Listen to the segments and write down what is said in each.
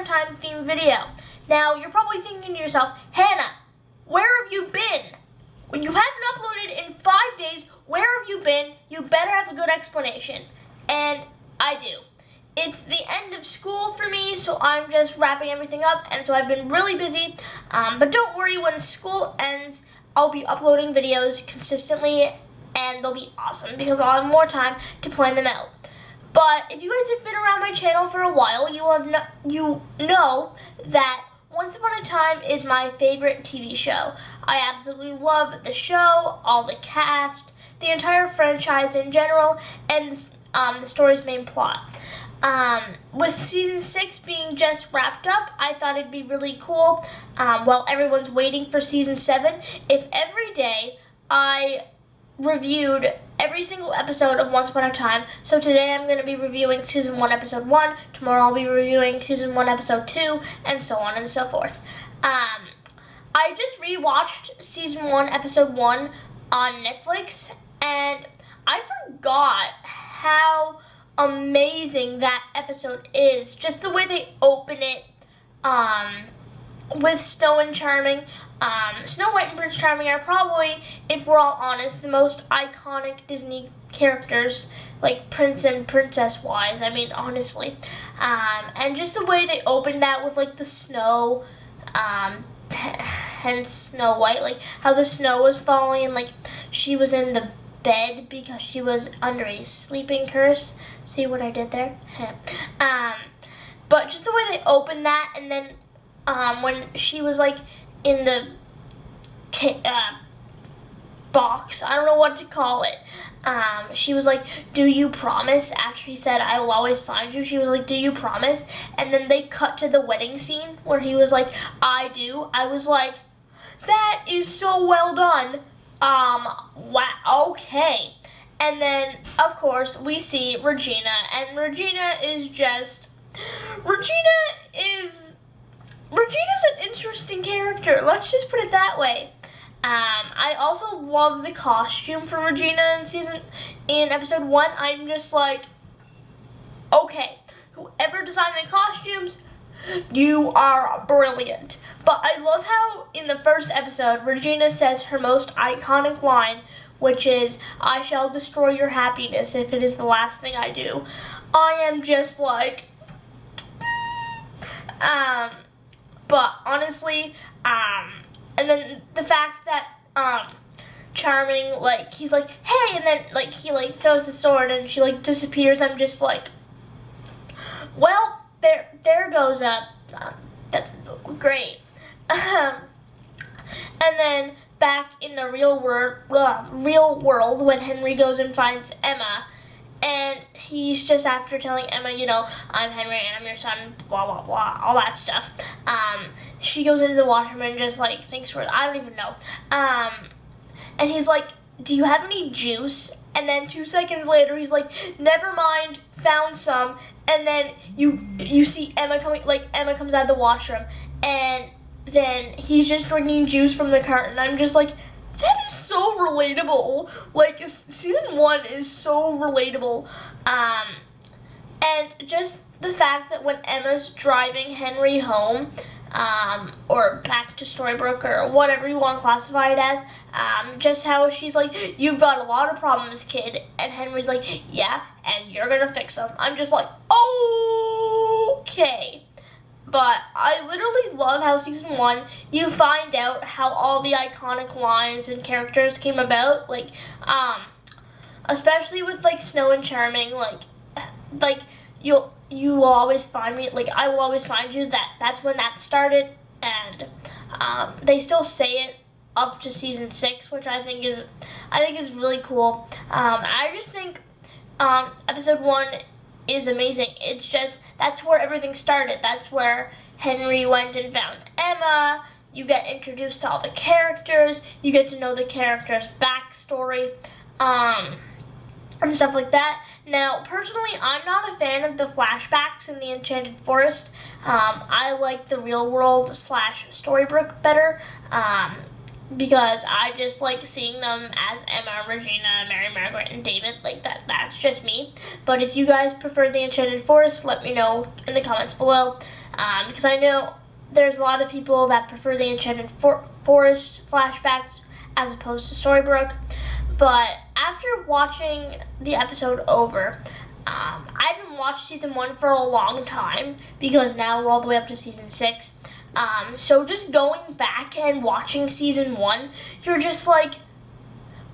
Time themed video. Now, you're probably thinking to yourself, Hannah, where have you been? When you haven't uploaded in 5 days, where have you been? You better have a good explanation. And I do. It's the end of school for me, so I'm just wrapping everything up, and so I've been really busy. But don't worry, when school ends, I'll be uploading videos consistently, and they'll be awesome because I'll have more time to plan them out. But if you guys have been around my channel for a while, you know that Once Upon a Time is my favorite TV show. I absolutely love the show, all the cast, the entire franchise in general, and the story's main plot. With season 6 being just wrapped up, I thought it'd be really cool, while everyone's waiting for season 7, if every day I reviewed every single episode of Once Upon a Time. So today I'm going to be reviewing season 1 episode 1, tomorrow I'll be reviewing season 1 episode 2, and so on and so forth. I just rewatched season 1 episode 1 on Netflix, and I forgot how amazing that episode is. Just the way they open it, with Snow and Charming. Snow White and Prince Charming are probably, if we're all honest, the most iconic Disney characters, like prince and princess wise, I mean, honestly. And just the way they opened that with like the snow, hence Snow White, like how the snow was falling and like she was in the bed because she was under a sleeping curse. See what I did there? But just the way they opened that, and then when she was like in the box, I don't know what to call it. She was like, "Do you promise?" After he said, "I will always find you," she was like, "Do you promise?" And then they cut to the wedding scene where he was like, "I do." I was like, that is so well done. Wow, okay. And then, of course, we see Regina, and Regina's an interesting character. Let's just put it that way. I also love the costume for Regina in episode 1. I'm just like, okay, whoever designed the costumes, you are brilliant. But I love how in the first episode, Regina says her most iconic line, which is, "I shall destroy your happiness if it is the last thing I do." I am just like, but honestly, and then the fact that, Charming, like, he's like, "Hey," and then, like, he, like, throws the sword and she, like, disappears. I'm just like, well, there goes great. And then back in the real world, when Henry goes and finds Emma, and he's just after telling Emma, you know, "I'm Henry and I'm your son," blah, blah, blah, all that stuff. She goes into the washroom and just like thinks I don't even know. And he's like, "Do you have any juice?" And then 2 seconds later, he's like, "Never mind, found some." And then you see Emma coming, like Emma comes out of the washroom, and then he's just drinking juice from the carton. I'm just like, that is so relatable. Like, season 1 is so relatable. And just the fact that when Emma's driving Henry home, or back to Storybrooke, or whatever you want to classify it as, just how she's like, "You've got a lot of problems, kid." And Henry's like, "Yeah, and you're gonna fix them." I'm just like, okay. But I literally love how season 1, you find out how all the iconic lines and characters came about. Like, especially with like Snow and Charming, like you will always find me. Like, I will always find you. That's when that started, and they still say it up to season 6, which I think is really cool. I just think episode 1 is amazing. It's just, that's where everything started. That's where Henry went and found Emma. You get introduced to all the characters. You get to know the characters' backstory, and stuff like that. Now, personally, I'm not a fan of the flashbacks in the Enchanted Forest. I like the real world / Storybrooke better. because I just like seeing them as Emma, Regina, Mary Margaret, and David. Like that's just me. But if you guys prefer the Enchanted Forest, let me know in the comments below, because I know there's a lot of people that prefer the Enchanted Forest flashbacks as opposed to Storybrooke. But after watching the episode over, I haven't watched season 1 for a long time because now we're all the way up to season 6. So just going back and watching season 1, you're just like,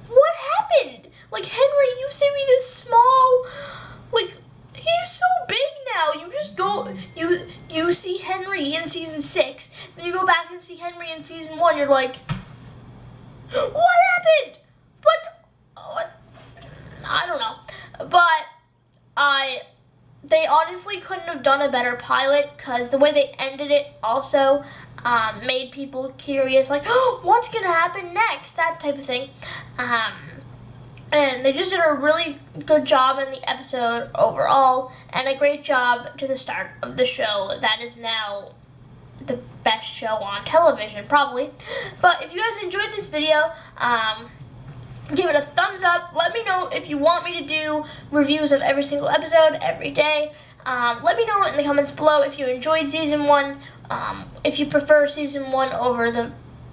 what happened? Like, Henry used to be this small, like, he's so big now. You just go, you see Henry in season 6, then you go back and see Henry in season 1, you're like, what happened? What? I don't know. But they honestly couldn't have done a better pilot, because the way they ended it also made people curious, like, oh, what's going to happen next? That type of thing. And they just did a really good job in the episode overall, and a great job to the start of the show that is now the best show on television, probably. But if you guys enjoyed this video, give it a thumbs up. Let me know if you want me to do reviews of every single episode every day. Let me know in the comments below if you enjoyed season 1, if you prefer season 1 over the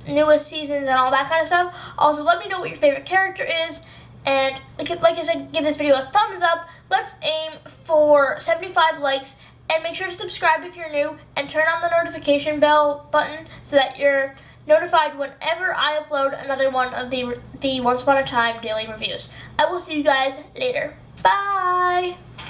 newest seasons and all that kind of stuff. Also, let me know what your favorite character is. And like I said, give this video a thumbs up. Let's aim for 75 likes. And make sure to subscribe if you're new, and turn on the notification bell button so that you're notified whenever I upload another one of the Once Upon a Time daily reviews. I will see you guys later. Bye!